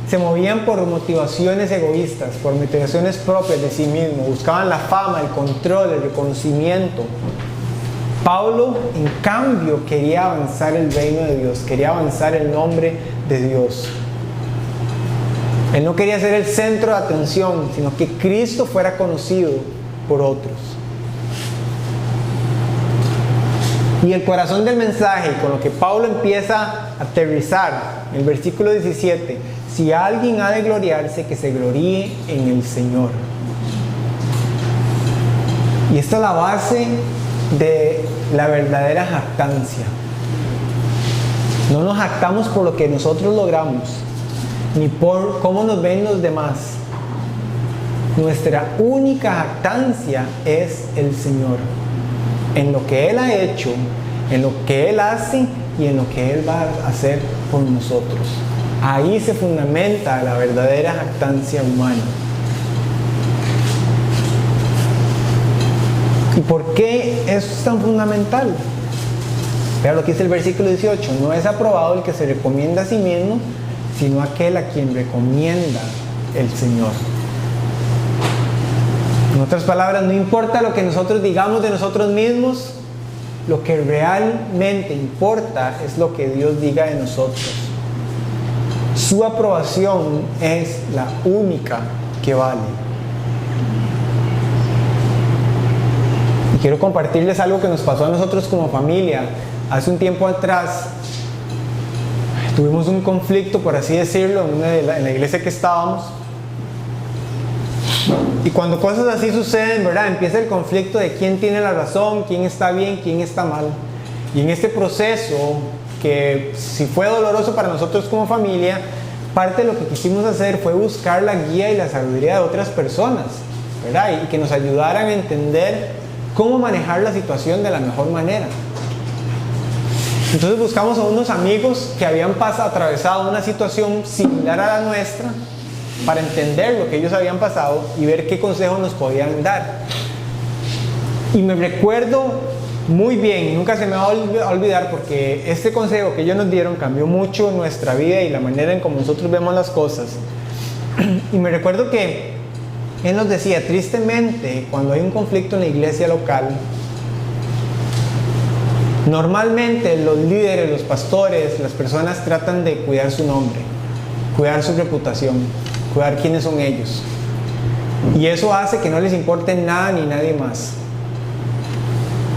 se movían por motivaciones egoístas, por motivaciones propias de sí mismos, buscaban la fama, el control, el reconocimiento. Pablo, en cambio, quería avanzar el reino de Dios, quería avanzar el nombre de Dios. Él no quería ser el centro de atención, sino que Cristo fuera conocido por otros. Y el corazón del mensaje, con lo que Pablo empieza a aterrizar, en el versículo 17, si alguien ha de gloriarse, que se gloríe en el Señor. Y esta es la base de la verdadera jactancia. No nos jactamos por lo que nosotros logramos, ni por cómo nos ven los demás. Nuestra única jactancia es el Señor, en lo que Él ha hecho, en lo que Él hace y en lo que Él va a hacer por nosotros. Ahí se fundamenta la verdadera jactancia humana. ¿Y por qué eso es tan fundamental? Vean lo que dice el versículo 18: no es aprobado el que se recomienda a sí mismo, sino aquel a quien recomienda el Señor. En otras palabras, no importa lo que nosotros digamos de nosotros mismos, lo que realmente importa es lo que Dios diga de nosotros. Su aprobación es la única que vale. Y quiero compartirles algo que nos pasó a nosotros como familia. Hace un tiempo atrás tuvimos un conflicto, por así decirlo, en la iglesia que estábamos. Y cuando cosas así suceden, ¿verdad? Empieza el conflicto de quién tiene la razón, quién está bien, quién está mal. Y en este proceso, que si fue doloroso para nosotros como familia, parte de lo que quisimos hacer fue buscar la guía y la sabiduría de otras personas, ¿verdad? Y que nos ayudaran a entender cómo manejar la situación de la mejor manera. Entonces buscamos a unos amigos que habían atravesado una situación similar a la nuestra, para entender lo que ellos habían pasado y ver qué consejos nos podían dar. Y me recuerdo muy bien, nunca se me va a olvidar, porque este consejo que ellos nos dieron cambió mucho nuestra vida y la manera en como nosotros vemos las cosas. Y me recuerdo que él nos decía, tristemente, cuando hay un conflicto en la iglesia local, normalmente los líderes, los pastores, las personas tratan de cuidar su nombre, cuidar su reputación, cuidar quiénes son ellos. Y eso hace que no les importe nada ni nadie más.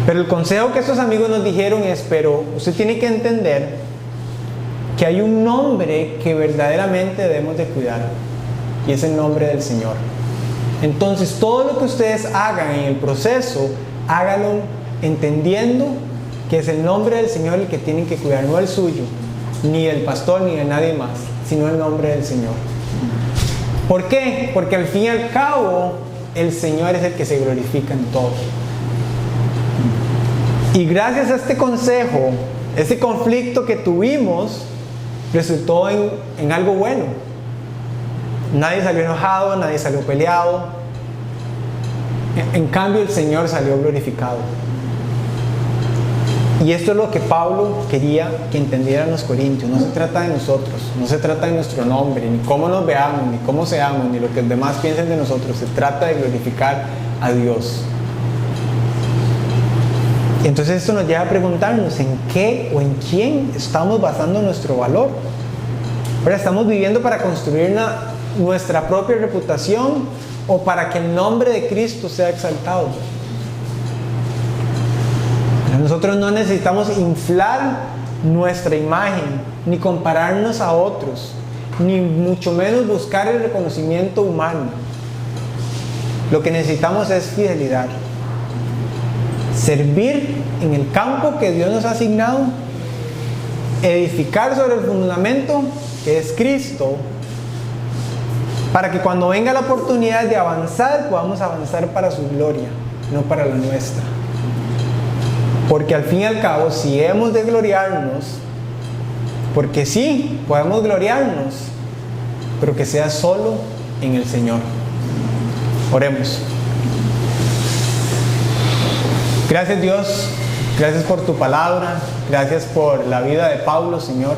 Pero el consejo que estos amigos nos dijeron es, pero usted tiene que entender que hay un nombre que verdaderamente debemos de cuidar, y es el nombre del Señor. Entonces, todo lo que ustedes hagan en el proceso, háganlo entendiendo que es el nombre del Señor el que tienen que cuidar, no el suyo, ni del pastor, ni de nadie más, sino el nombre del Señor. ¿Por qué? Porque al fin y al cabo, el Señor es el que se glorifica en todo. Y gracias a este consejo, ese conflicto que tuvimos, resultó en algo bueno. Nadie salió enojado, nadie salió peleado. En cambio, el Señor salió glorificado. Y esto es lo que Pablo quería que entendieran los corintios. No se trata de nosotros, no se trata de nuestro nombre, ni cómo nos veamos, ni cómo seamos, ni lo que los demás piensen de nosotros. Se trata de glorificar a Dios. Entonces esto nos lleva a preguntarnos en qué o en quién estamos basando nuestro valor. Ahora, ¿estamos viviendo para construir nuestra propia reputación o para que el nombre de Cristo sea exaltado? Nosotros no necesitamos inflar nuestra imagen, ni compararnos a otros, ni mucho menos buscar el reconocimiento humano. Lo que necesitamos es fidelidad. Servir en el campo que Dios nos ha asignado, edificar sobre el fundamento que es Cristo, para que cuando venga la oportunidad de avanzar, podamos avanzar para su gloria, no para la nuestra. Porque al fin y al cabo, si hemos de gloriarnos, porque sí, podemos gloriarnos, pero que sea solo en el Señor. Oremos. Gracias, Dios, gracias por tu palabra, gracias por la vida de Pablo, Señor.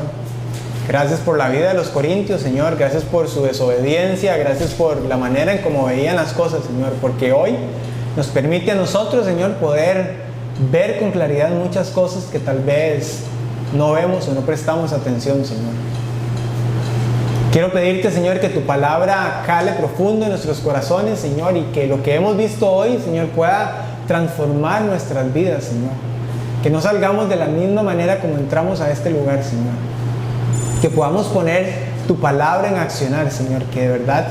Gracias por la vida de los corintios, Señor. Gracias por su desobediencia, gracias por la manera en cómo veían las cosas, Señor. Porque hoy nos permite a nosotros, Señor, poder ver con claridad muchas cosas que tal vez no vemos o no prestamos atención, Señor. Quiero pedirte, Señor, que tu palabra cale profundo en nuestros corazones, Señor, y que lo que hemos visto hoy, Señor, pueda transformar nuestras vidas, Señor. Que no salgamos de la misma manera como entramos a este lugar, Señor. Que podamos poner tu palabra en accionar, Señor. Que de verdad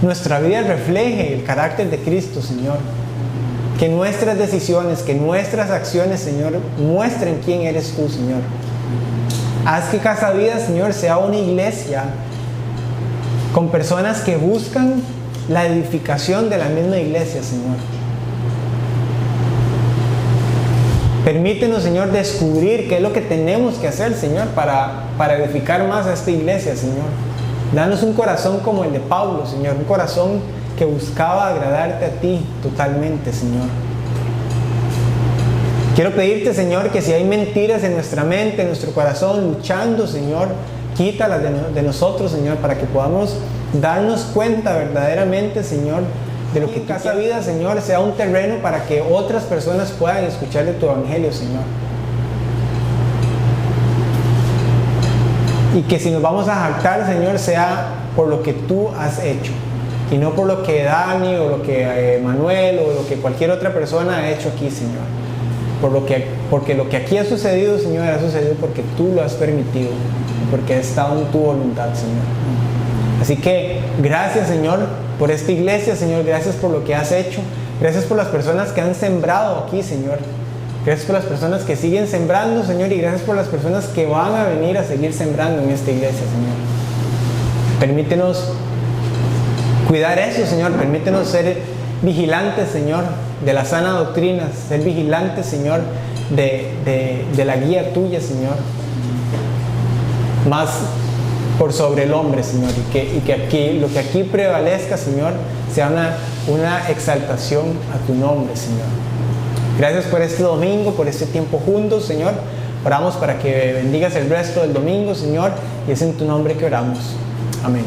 nuestra vida refleje el carácter de Cristo, Señor. Que nuestras decisiones, que nuestras acciones, Señor, muestren quién eres tú, Señor. Haz que Casa Vida, Señor, sea una iglesia con personas que buscan la edificación de la misma iglesia, Señor. Permítenos, Señor, descubrir qué es lo que tenemos que hacer, Señor, para edificar más a esta iglesia, Señor. Danos un corazón como el de Pablo, Señor, un corazón que buscaba agradarte a ti totalmente, Señor. Quiero pedirte, Señor, que si hay mentiras en nuestra mente, en nuestro corazón, luchando, Señor, quítalas de nosotros, Señor, para que podamos darnos cuenta verdaderamente, Señor, de lo que Casa Vida, Señor, sea un terreno para que otras personas puedan escuchar de tu evangelio, Señor. Y que si nos vamos a jactar, Señor, sea por lo que tú has hecho y no por lo que Dani o lo que Manuel o lo que cualquier otra persona ha hecho aquí, Señor. Porque lo que aquí ha sucedido, Señor, ha sucedido porque tú lo has permitido, porque ha estado en tu voluntad, Señor. Así que gracias, Señor, por esta iglesia, Señor. Gracias por lo que has hecho. Gracias por las personas que han sembrado aquí, Señor. Gracias por las personas que siguen sembrando, Señor. Y gracias por las personas que van a venir a seguir sembrando en esta iglesia, Señor. Permítenos cuidar eso, Señor. Permítenos ser vigilantes, Señor, de la sana doctrina. Ser vigilantes, Señor, de la guía tuya, Señor. Más por sobre el hombre, Señor, y que aquí, lo que aquí prevalezca, Señor, sea una exaltación a tu nombre, Señor. Gracias por este domingo, por este tiempo juntos, Señor. Oramos para que bendigas el resto del domingo, Señor, y es en tu nombre que oramos. Amén.